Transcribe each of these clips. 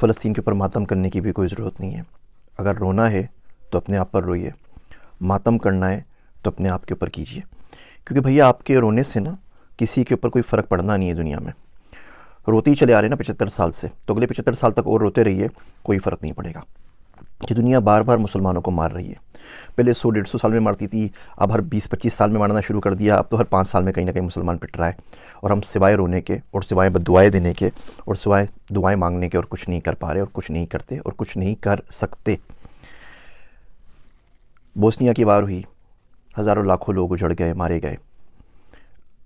फ़लस्तीन के ऊपर मातम करने की भी कोई ज़रूरत नहीं है। अगर रोना है तो अपने आप पर रोइए, मातम करना है तो अपने आप के ऊपर कीजिए, क्योंकि भैया आपके रोने से ना किसी के ऊपर कोई फ़र्क पड़ना नहीं है दुनिया में। रोते ही चले आ रहे हैं ना 75 साल से, तो अगले 75 साल तक और रोते रहिए, कोई फ़र्क नहीं पड़ेगा। ये दुनिया बार बार मुसलमानों को मार रही है। पहले 100-150 साल में मारती थी, अब हर 20-25 साल में मारना शुरू कर दिया। अब तो हर 5 साल में कहीं ना कहीं मुसलमान पिट रहा है, और हम सिवाय रोने के और सिवाय बद्दुआएं देने के और सिवाय दुआएं मांगने के और कुछ नहीं कर पा रहे और कुछ नहीं करते और कुछ नहीं कर सकते। बोस्निया की वार हुई, हज़ारों लाखों लोग उजड़ गए, मारे गए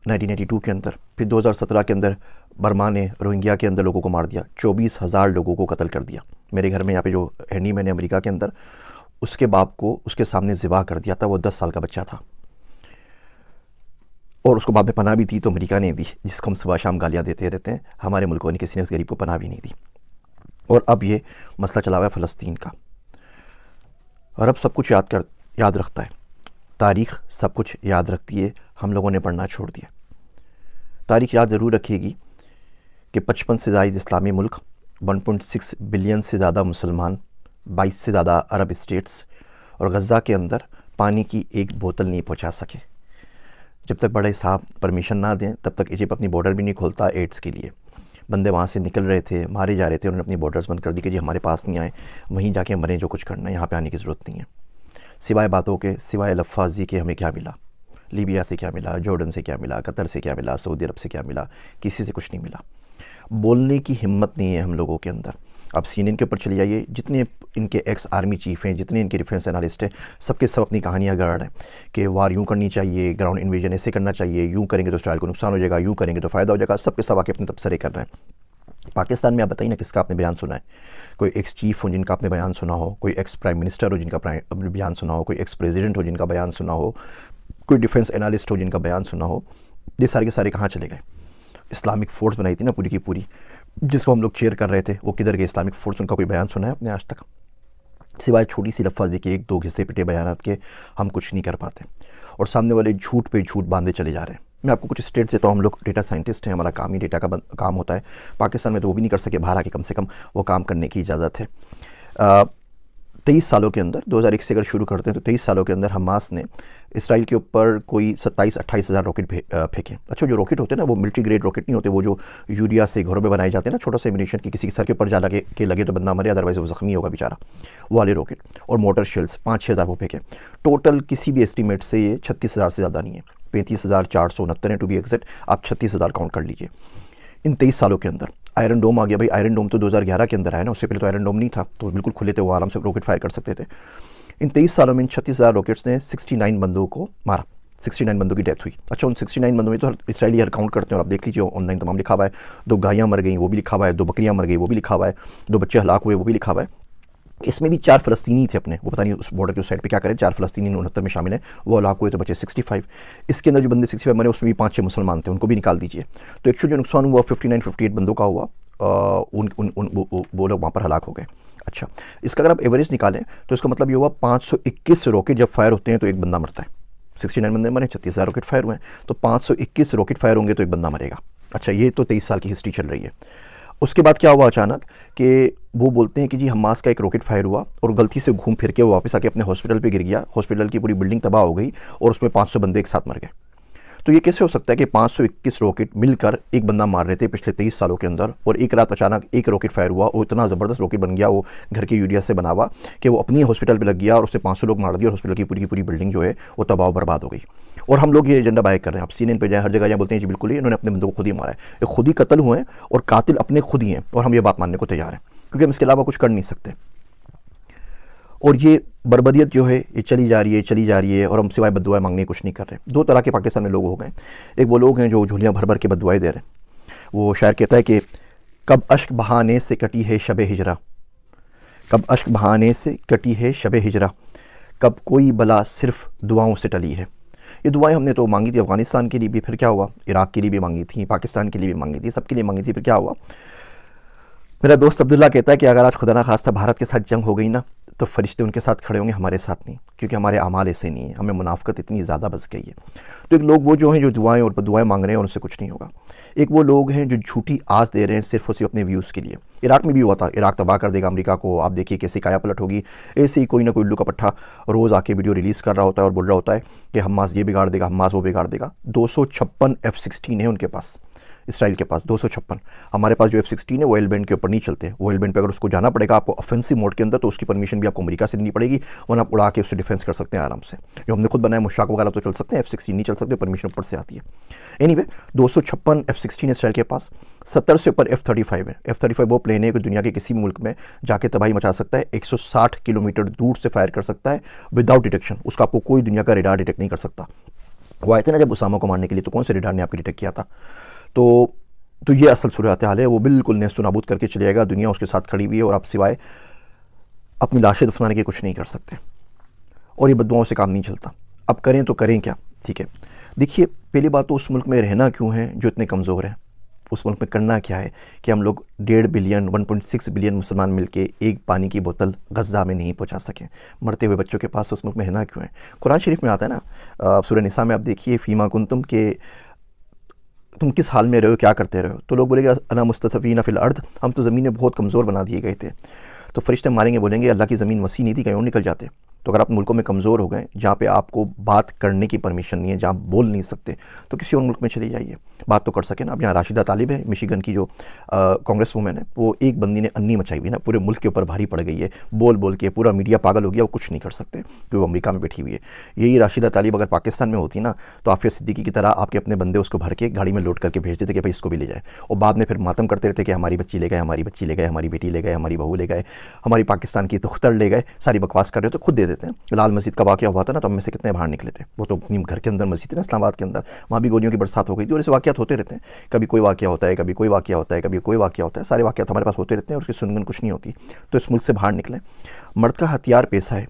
1982 के अंदर। फिर 2017 के अंदर बर्मा ने रोहिंग्या के अंदर लोगों को मार दिया, 24,000 लोगों को कत्ल कर दिया। मेरे घर में यहाँ पे जो हैनी मैंने अमेरिका के अंदर, उसके बाप को उसके सामने ज़िबा कर दिया था। वो 10 साल का बच्चा था और उसको बाद में पनाह भी दी तो अमेरिका ने दी, जिसको हम सुबह शाम गालियाँ देते रहते हैं। हमारे मुल्कों ने किसी ने उस गरीब को पनाह भी नहीं दी। और अब ये मसला चला हुआ है फ़लस्तीन का। और अब सब कुछ याद रखता है, तारीख़ सब कुछ याद रखती है, हम लोगों ने पढ़ना छोड़ दिया। तारीख़ याद ज़रूर रखेगी कि 55 से ज़ायद इस्लामी मुल्क, 1.6 बिलियन से ज़्यादा मुसलमान, 22 से ज़्यादा अरब स्टेट्स और गज़ा के अंदर पानी की एक बोतल नहीं पहुंचा सके। जब तक बड़े साहब परमिशन ना दें तब तक इजिप्ट अपनी बॉर्डर भी नहीं खोलता एड्स के लिए। बंदे वहाँ से निकल रहे थे, मारे जा रहे थे, उन्होंने अपनी बॉर्डर्स बंद कर दी कि जी हमारे पास नहीं आए, वहीं जाके मरें, जो कुछ करना है, यहाँ पे आने की ज़रूरत नहीं है। सिवाय बातों के, सिवाय लफ्फ़ाज़ी के हमें क्या मिला? लीबिया से क्या मिला? जॉर्डन से क्या मिला? कतर से क्या मिला? सऊदी अरब से क्या मिला? किसी से कुछ नहीं मिला। बोलने की हिम्मत नहीं है हम लोगों के अंदर। आप CNN के ऊपर चले जाइए, जितने इनके एक्स आर्मी चीफ़ हैं, जितने इनके डिफेंस एनालिस्ट हैं, सबके सब अपनी कहानियाँ गढ़ हैं कि वार यूँ करनी चाहिए, ग्राउंड इन्वेजन ऐसे करना चाहिए, यूँ करेंगे तो इसराइल को नुकसान हो जाएगा, यूँ करेंगे तो फ़ायदा हो जाएगा। सबके सब आके अपने तबसरे कर रहे हैं। पाकिस्तान में आप बताइए ना किसका आपने बयान सुना है? कोई एक्स चीफ़ हो जिनका आपने बयान सुना हो, कोई एक्स प्राइम मिनिस्टर हो जिनका बयान सुना हो, कोई एक्स प्रेसिडेंट हो जिनका बयान सुना हो, कोई डिफेंस एनालिस्ट हो जिनका बयान सुना हो? ये सारे के सारे कहाँ चले गए? इस्लामिक फ़ोर्स बनाई थी ना पूरी की पूरी, जिसको हम लोग चेयर कर रहे थे, वो किधर गए इस्लामिक फ़ोर्स? उनका कोई बयान सुना है आपने आज तक? सिवाय छोटी सी लफ्ज़ी के, 1-2 घिसे पिटे बयानात के, हम कुछ नहीं कर पाते। और सामने वाले झूठ पे झूठ बांधे चले जा रहे हैं। मैं आपको कुछ स्टेट से, तो हम लोग डेटा साइंटिस्ट हैं, हमारा काम ही डेटा का काम होता है। पाकिस्तान में तो वो भी नहीं कर सके, बाहर आके कम से कम वो काम करने की इजाज़त है। 23 सालों के अंदर, 2001 से अगर शुरू करते हैं तो 23 सालों के अंदर हमास ने इसराइल के ऊपर कोई 27-28 हज़ार रॉकेट फेंके। अच्छा, जो रॉकेट होते हैं ना, वो मिलिट्री ग्रेड रॉकेट नहीं होते, वो जो यूरिया से घरों में बनाए जाते हैं ना, छोटा सा एमिनेशन की किसी के सर के ऊपर जा लगे तो बंदा मरे, अदरवाइज वो ज़ख्मी होगा बेचारा, वो वाले रॉकेट। और मोटर शेल्स 5-6 हज़ार वो फेंके। टोटल किसी भी एस्टीमेट से ये 36,000 से ज़्यादा नहीं है, 35,469 है टू बी एग्जैक्ट। आप 36,000 काउंट कर लीजिए इन 23 सालों के अंदर। आयरन डोम आ गया भाई, आयरन डोम तो 2011 के अंदर आया ना, उससे पहले तो आयरन डोम नहीं था, तो बिल्कुल खुले थे, वो आराम से रॉकेट फायर कर सकते थे। इन 23 सालों में इन 36,000 रॉकेट्स ने 69 बंदों को मारा, 69 बंदों की डेथ हुई। अच्छा, उन 69 बंदों में तो इसराइली हर काउंट करते हैं, और आप देख लीजिए ऑनलाइन तमाम लिखा हुआ है। 2 गायें मर गई वो भी लिखा हुआ है, 2 बकरियां मर गई वो भी लिखा हुआ है, 2 बच्चे हलाक हुए वो भी लिखा हुआ है। इसमें भी 4 फ़लस्तीनी थे अपने, वो पता नहीं उस बॉर्डर के उस साइड पे क्या करें। 4 फ़लस्तीनी 69 में शामिल हैं, वो हलाक हुए तो बचे 65। इसके अंदर जो बंदे 65 मरे उसमें भी 5-6 मुसलमान थे, उनको भी निकाल दीजिए। तो एक्चुअली जो नुकसान हुआ 59-58 बंदों का हुआ, वो लोग वहाँ पर हलाक हो गए। अच्छा, इसका अगर आप एवरेज निकालें तो इसका मतलब ये हुआ 521 रॉकेट जब फायर होते हैं तो एक बंदा मरता है। 69 बंदे मरे, 36,000 रॉकेट फायर हुए हैं, तो 521 रॉकेट फायर होंगे तो एक बंदा मरेगा। अच्छा, ये तो 23 साल की हिस्ट्री चल रही है। उसके बाद क्या हुआ अचानक कि वो बोलते हैं कि जी हमास का एक रॉकेट फायर हुआ और गलती से घूम फिर के वो वापस आके अपने हॉस्पिटल पे गिर गया, हॉस्पिटल की पूरी बिल्डिंग तबाह हो गई और उसमें 500 बंदे एक साथ मर गए। तो ये कैसे हो सकता है कि 521 रॉकेट मिलकर एक बंदा मार रहे थे पिछले 23 सालों के अंदर, और एक रात अचानक एक रॉकेट फायर हुआ और इतना ज़बरदस्त रॉकेट बन गया वो घर के यूरिया से बना हुआ कि वो अपनी हॉस्पिटल पे लग गया और उससे 500 लोग मार दिए और हॉस्पिटल की पूरी बिल्डिंग जो है वो तबाह बर्बाद हो गई। और हम लोग ये एजेंडा बाय कर रहे हैं। आप CNN पे जाएँ, हर जगह जाएँ, बोलते हैं जी बिल्कुल ही इन्होंने अपने बंदों को खुद ही मारा है, ये खुद ही कत्ल हुए हैं और कातिल अपने खुद ही हैं, और हम ये बात मानने को तैयार हैं क्योंकि हम इसके अलावा कुछ कर नहीं सकते। और ये बर्बरियत जो है ये चली जा रही है और हम सिवाय बद्दुआएं मांगने कुछ नहीं कर रहे। 2 तरह के पाकिस्तान में लोग हो गए। एक वो लोग हैं जो झोलियाँ भर भर के बद्दुआएं दे रहे हैं। वो शायर कहता है कि कब अश्क बहाने से कटी है शब हिजरा, कब अश्क बहाने से कटी है शब हिजरा, कब कोई बला सिर्फ दुआओं से टली है। ये दुआएं हमने तो मांगी थी अफ़गानिस्तान के लिए भी, फिर क्या हुआ, इराक़ के लिए भी मांगी थी, पाकिस्तान के लिए भी मांगी थी, सबके लिए मांगी थी, फिर क्या हुआ। मेरा दोस्त अब्दुल्ला कहता है कि अगर आज खुदा ना खास्ता भारत के साथ जंग हो गई ना तो फरिश्ते उनके साथ खड़े होंगे, हमारे साथ नहीं, क्योंकि हमारे अमाल ऐसे नहीं है, हमें मुनाफ़क़त इतनी ज़्यादा बस गई है। तो एक लोग वो जो हैं जो दुआएं और दुआएं मांग रहे हैं और उनसे कुछ नहीं होगा। एक वो लोग हैं जो झूठी आस दे रहे हैं सिर्फ और सिर्फ अपने व्यूज़ के लिए। इराक़ में भी हुआ था, इराक़ तबाह कर देगा अमेरिका को, आप देखिए कैसी काया पलट होगी। ऐसे ही कोई ना कोई उल्लू का पट्ठा रोज़ आके वीडियो रिलीज़ कर रहा होता है और बोल रहा होता है कि हमास ये बिगाड़ देगा, हमास वो बिगाड़ देगा। 256 F-16 है उनके पास, इसराइल के पास 256। हमारे पास जो F-16 है वो एल बैंड के ऊपर नहीं चलते। वो एल बैंड पे अगर उसको जाना पड़ेगा आपको ऑफेंसिव मोड के अंदर, तो उसकी परमिशन भी आपको अमेरिका से लेनी पड़ेगी, वरना आप उड़ा के उससे डिफेंस कर सकते हैं आराम से। जो हमने खुद बनाया मुशाक वगैरह तो चल सकते हैं, F-16 नहीं चल सकते, परमिशन ऊपर से आती है। एनीवे 256 F-16 इसराइल के पास, 70 से ऊपर F-35 है। F-35 वो प्लेन है कि दुनिया के किसी भी मुल्क में जाके तबाही मचा सकता है, 160 किलोमीटर दूर से फायर कर सकता है विदाउट डिटेक्शन। उसका आपको कोई दुनिया का रेडार डिटेक्ट नहीं कर सकता। वो आए थे ना जब उसामा को मारने के लिए, तो कौन से रेडार ने आपको डिटेक्ट किया था? तो ये असल सूरत हाल है। वो बिल्कुल नेस्त नाबूद करके चले जाएगा, दुनिया उसके साथ खड़ी हुई है और आप सिवाय अपनी लाशें दफनाने के कुछ नहीं कर सकते। और ये बददुआओं से काम नहीं चलता। अब करें तो करें क्या? ठीक है, देखिए पहली बात तो उस मुल्क में रहना क्यों है जो इतने कमज़ोर हैं? उस मुल्क में करना क्या है कि हम लोग 1.5 बिलियन 1.6 बिलियन मुसलमान मिलके एक पानी की बोतल गज़ा में नहीं पहुंचा सकें? मरते हुए बच्चों के पास उस मुल्क में रहना क्यों है? कुरान शरीफ में आता है ना, सूरह निसा में आप देखिए, फ़ीमा कुंतुम के तुम किस हाल में रहे हो, क्या करते रहे हो? तो लोग बोलेंगे अना मुस्तफ़ीना फ़िल अर्द, हम तो ज़मीन में बहुत कमज़ोर बना दिए गए थे। तो फरिश्ते मारेंगे, बोलेंगे अल्लाह की ज़मीन वसी नहीं थी, कहीं और निकल जाते। तो अगर आप मुल्कों में कमज़ोर हो गए, जहाँ पे आपको बात करने की परमिशन नहीं है, जहाँ बोल नहीं सकते, तो किसी और मुल्क में चले जाइए, बात तो कर सकें ना। अब यहाँ राशिदा तालिब है, मिशिगन की जो कांग्रेस वूमेन है, वो एक बंदी ने अन्नी मचाई हुई ना, पूरे मुल्क के ऊपर भारी पड़ गई है, बोल बोल के पूरा मीडिया पागल हो गया, वो कुछ नहीं कर सकते क्योंकि वो अमेरिका में बैठी हुई है। यही राशिदा तालिब अगर पाकिस्तान में होती ना, तो आफिया सिद्दीकी की तरह आपके अपने बंदे उसको भर के गाड़ी में लोड करके भेज देते कि भाई इसको भी ले जाए, और बाद में फिर मातम करते रहते कि हमारी बच्ची ले गए, हमारी बच्ची ले गए, हमारी बेटी ले गए, हमारी बहू ले गए, हमारी पाकिस्तान की तुख्तर ले गए, सारी बकवास कर रहे हो तो खुद दे देते हैं। लाल मस्जिद का वाक़या हुआ था ना, तो हम में से कितने बाहर निकले थे? वो तो अपनी घर के अंदर मस्जिद है ना, इस्लामाबाद के अंदर, वहाँ भी गोलियों की बरसात हो गई थी। और ऐसे वाक़यात होते रहते हैं, कभी कोई वाक़या होता है, कभी कोई वाक़या होता है, कभी कोई वाक़या होता है, सारे वाक़यात हमारे पास होते रहते हैं और उसकी सुनगन कुछ नहीं होती। तो इस मुल्क से बाहर निकलें। मर्द का हथियार पैसा है,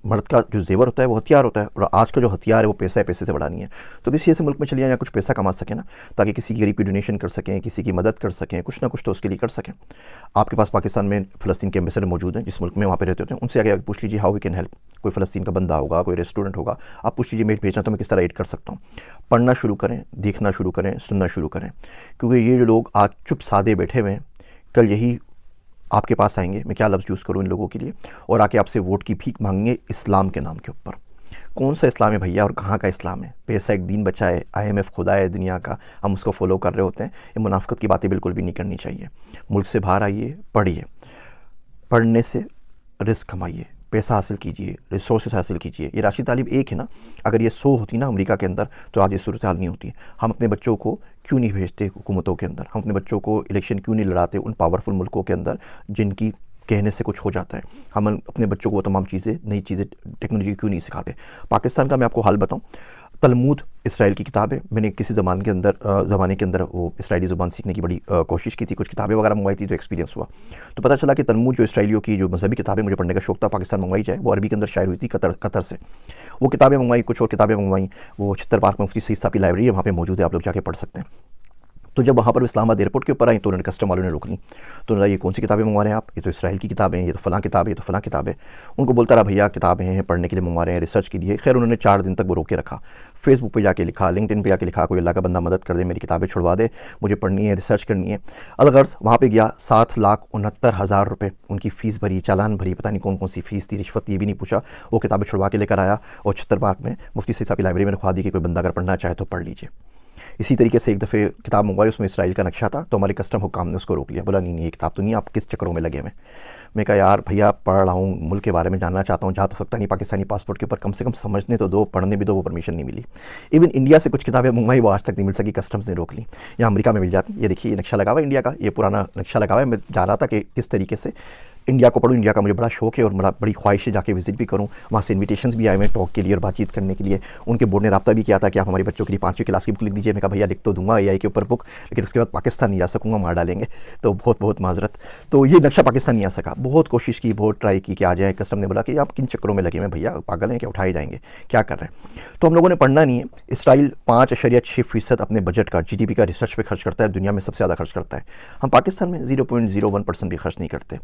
मर्द का जो जेवर होता है वो हथियार होता है, और आज का जो हथियार है वो पैसा है, पैसे से बड़ा नहीं है। तो किसी ऐसे मुल्क में चलिए या कुछ पैसा कमा सकें ना, ताकि किसी की गरीब की डोनेशन कर सकें, किसी की मदद कर सकें, कुछ ना कुछ तो उसके लिए कर सकें। आपके पास पाकिस्तान में फ़लस्तीन के एम्बेसडर मौजूद हैं, जिस मुल्क में वहाँ पे रहते होते हैं, उनसे आगे पूछ लीजिए हाउ वी कैन हेल्प। कोई फ़लस्तीन का बंदा होगा, कोई रेस्टोरेंट होगा, आप पूछ लीजिए मेट भेजना तो मैं किस तरह एड कर सकता हूँ। पढ़ना शुरू करें, देखना शुरू करें, सुनना शुरू करें, क्योंकि ये जो लोग आज चुप सादे बैठे हुए हैं, कल यही आपके पास आएंगे, मैं क्या लफ्ज़ यूज़ करूँ इन लोगों के लिए, और आके आपसे वोट की भीख मांगेंगे इस्लाम के नाम के ऊपर। कौन सा इस्लाम है भैया और कहाँ का इस्लाम है? पैसा एक दीन बचा है, IMF खुदा है दुनिया का, हम उसको फॉलो कर रहे होते हैं। ये मुनाफ़िक़त की बातें बिल्कुल भी नहीं करनी चाहिए। मुल्क से बाहर आइए, पढ़िए, पढ़ने से रिस्क कमाइए, पैसा हासिल कीजिए, रिसोर्सेज हासिल कीजिए। ये राशिद तालिब एक है ना, अगर ये 100 होती ना अमेरिका के अंदर, तो आज ये सूरत हाल नहीं होती। हम अपने बच्चों को क्यों नहीं भेजते हुकूमतों के अंदर? हम अपने बच्चों को इलेक्शन क्यों नहीं लड़ाते उन पावरफुल मुल्कों के अंदर जिनकी कहने से कुछ हो जाता है? हम अपने बच्चों को वो तमाम चीज़ें, नई चीज़ें, टेक्नोलॉजी क्यों नहीं सिखाते? पाकिस्तान का मैं आपको हाल बताऊँ, तलमूद इसराइल की किताब है। मैंने किसी ज़माने के अंदर वो इसराइली ज़ुबान सीखने की बड़ी कोशिश की थी, कुछ किताबें वगैरह मंगवाई थी, तो एक्सपीरियंस हुआ। तो पता चला कि तलमूद जो इसराइलियों की जो मजहबी किताबें मुझे पढ़ने का शौक था, पाकिस्तान मंगवाई जाए, वो अरबी के अंदर शायर हुई थी कतर से। वो किताबें मंगवाई, कुछ और किताबें मंगवाई। वो छित्तर पार्क में मुफ्ती सईद साहब की लाइब्रेरी है, वहाँ पर मौजूद है, आप लोग जाके पढ़ सकते हैं। तो जब वहाँ पर इस्लामाबाद एयरपोर्ट के ऊपर आई, तो उन्होंने कस्टम वालों ने रोक ली। तो उन्होंने ये कौन सी किताबें मंगवा रहे हैं आप? ये तो इसराइल की किताबें हैं, ये तो फ़लाँ किताब है, ये तो फ़लाँ किताब है। उनको बोलता रहा भैया किताबें हैं, पढ़ने के लिए मंगवा रहे हैं, रिसर्च के लिए। खैर उन्होंने 4 दिन तक वो रोक के रखा। फेसबुक पे जाके लिखा, लिंक्डइन पे जाके लिखा, कोई अल्लाह का बंदा मदद कर दे, मेरी किताबें छुड़वा दे, मुझे पढ़नी है, रिसर्च करनी है। अलगर्ज़ वहाँ पर गया, 7,69,000 रुपये उनकी फ़ीस भरी, चालान भरी, पता नहीं कौन कौन सी फ़ीस थी, रिश्वत ये भी नहीं पूछा। वो किताबें छुड़वा के लेकर आया और छित्तर पार्क में मुफ्ती सईद साहब की लाइब्रेरी में रखवा दी कि कोई बंदा अगर पढ़ना चाहे तो पढ़ लीजिए। इसी तरीके से एक दफ़े किताब मंगवाई, उसमें इसराइल का नक्शा था, तो हमारे कस्टम हुकाम ने उसको रोक लिया। बोला नहीं ये किताब तो नहीं, आप किस चक्करों में लगे हुए? मैं कहा यार भैया पढ़ रहा हूँ, मुल्क के बारे में जानना चाहता हूँ, जा तो सकता नहीं पाकिस्तानी पासपोर्ट के ऊपर, कम से कम समझने तो दो, पढ़ने भी दो। वो परमिशन नहीं मिली। इवन इंडिया से कुछ किताबें मंगवाई, वो आज तक नहीं मिल सकी, कस्टम्स ने रोक ली। यहाँ अमेरिका में मिल जाती। ये देखिए ये नक्शा लगा हुआ है इंडिया का, ये पुराना नक्शा लगा हुआ है। मैं जा रहा था कि किस तरीके से इंडिया को पढ़ूँ, इंडिया का मुझे बड़ा शौक है और बड़ी ख्वाहिश है जाके विजिट भी करूँ। वहाँ से इन्विटेशंस भी आए हुए टॉक के लिए और बातचीत करने के लिए। उनके बोर्ड ने रब्ता भी किया था कि आप हमारे बच्चों के लिए 5वीं क्लास की बुक लिख दीजिए। मैं कहा भैया लिख तो दूंगा AI के ऊपर बुक, लेकिन उसके बाद पाकिस्तान नहीं जा सकूँगा, मार डालेंगे, तो बहुत बहुत माजरत। तो ये नक्शा पाकिस्तान नहीं आ सका। बहुत कोशिश की, बहुत ट्राई की कि आ जाए। कस्टम ने बोला कि आप किन चक्करों में लगे हुए भैया, पागल हैं क्या, उठाए जाएंगे, क्या कर रहे हैं? तो हम लोगों ने पढ़ना नहीं है। इसराइल 5.6% अपने बजट का, GDP का रिसर्च पे खर्च करता है, दुनिया में सबसे ज़्यादा खर्च करता है। हम पाकिस्तान में 0.01% भी खर्च नहीं करते।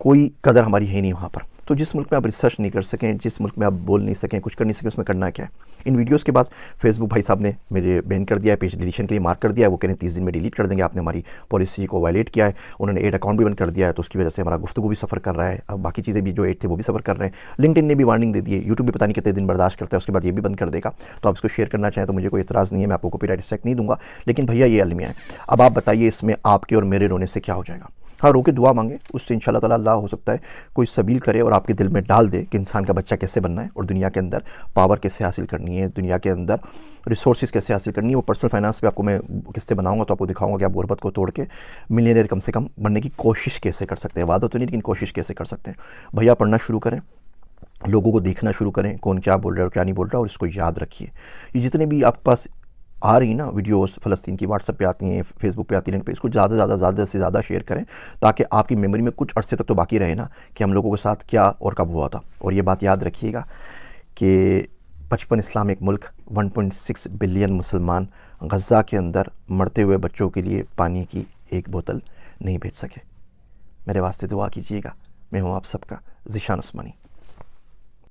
कोई कदर हमारी है नहीं वहाँ पर। तो जिस मुल्क में आप रिसर्च नहीं कर सकें, जिस मुल्क में आप बोल नहीं सकें, कुछ कर नहीं सकें, उसमें करना क्या है। इन वीडियोस के बाद फेसबुक भाई साहब ने मेरे बैन कर दिया है, पेज डिलीशन के लिए मार्क कर दिया है। वो कह रहे हैं 30 दिन में डिलीट कर देंगे, आपने हमारी पॉलिसी को वायलेट किया है। उन्होंने एड अकाउंट भी बंद कर दिया है, तो उसकी वजह से हमारा गुफ्तगू भी सफ़र कर रहा है। अब बाकी चीज़ें भी जो एड थे वो भी सफ़र कर रहे हैं। लिंक्डइन ने भी वार्निंग दे दी है, यूट्यूब भी पता नहीं कितने दिन बर्दाश्त करता है, उसके बाद ये भी बंद कर देगा। तो आप इसको शेयर करना चाहें तो मुझे कोई एतराज़ नहीं है, मैं आपको कॉपीराइट स्ट्राइक नहीं दूंगा। लेकिन भैया ये अलमिया है। अब आप बताइए इसमें आपके और मेरे रोने से क्या हो जाएगा। हाँ, रो के दुआ मांगे, उससे इंशाल्लाह ताला अल्लाह हो सकता है कोई सबील करे और आपके दिल में डाल दे कि इंसान का बच्चा कैसे बनना है और दुनिया के अंदर पावर कैसे हासिल करनी है, दुनिया के अंदर रिसोर्सेज कैसे हासिल करनी है। वो पर्सनल फाइनेंस पे आपको मैं किस्से बनाऊंगा तो आपको दिखाऊंगा कि आप गुर्बत को तोड़ के मिलियनेयर कम से कम बनने की कोशिश कैसे कर सकते हैं। वादा तो नहीं, लेकिन कोशिश कैसे कर सकते हैं। भैया पढ़ना शुरू करें, लोगों को देखना शुरू करें, कौन क्या बोल रहा है और क्या नहीं बोल रहा, और इसको याद रखिए। ये जितने भी आपके पास आ रही ना वीडियोस फ़लस्तीन की, व्हाट्सएप पे आती हैं, फेसबुक पे आती हैं, पे इसको ज़्यादा से ज़्यादा शेयर करें, ताकि आपकी मेमोरी में कुछ अरसे तक तो बाकी रहे ना कि हम लोगों के साथ क्या और कब हुआ था। और ये बात याद रखिएगा कि 55 इस्लामिक मुल्क, 1.6 बिलियन मुसलमान गज़ा के अंदर मरते हुए बच्चों के लिए पानी की एक बोतल नहीं भेज सके। मेरे वास्ते दुआ कीजिएगा। मैं हूँ आप सबका ज़ीशान उस्मानी।